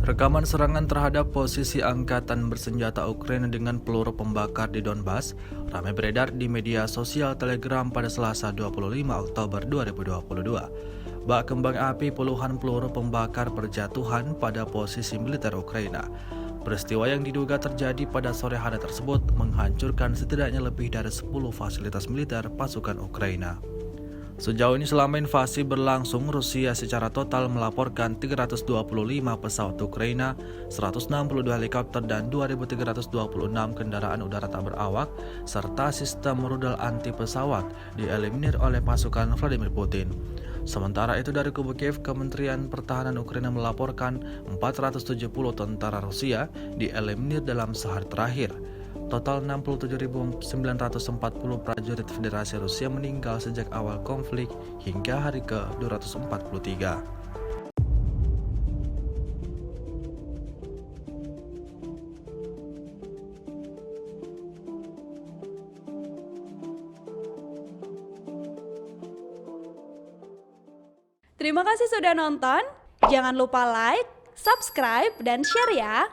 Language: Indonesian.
Rekaman serangan terhadap posisi angkatan bersenjata Ukraina dengan peluru pembakar di Donbas ramai beredar di media sosial Telegram pada Selasa 25 Oktober 2022. Bak kembang api puluhan peluru pembakar berjatuhan pada posisi militer Ukraina. Peristiwa yang diduga terjadi pada sore hari tersebut menghancurkan setidaknya lebih dari 10 fasilitas militer pasukan Ukraina. Sejauh ini selama invasi berlangsung, Rusia secara total melaporkan 325 pesawat Ukraina, 162 helikopter dan 2.326 kendaraan udara tak berawak, serta sistem rudal anti pesawat dieliminir oleh pasukan Vladimir Putin. Sementara itu dari kubu Kiev, Kementerian Pertahanan Ukraina melaporkan 470 tentara Rusia dieliminir dalam sehari terakhir. Total 67.940 prajurit Federasi Rusia meninggal sejak awal konflik hingga hari ke-243. Terima kasih sudah nonton. Jangan lupa like, subscribe, dan share ya.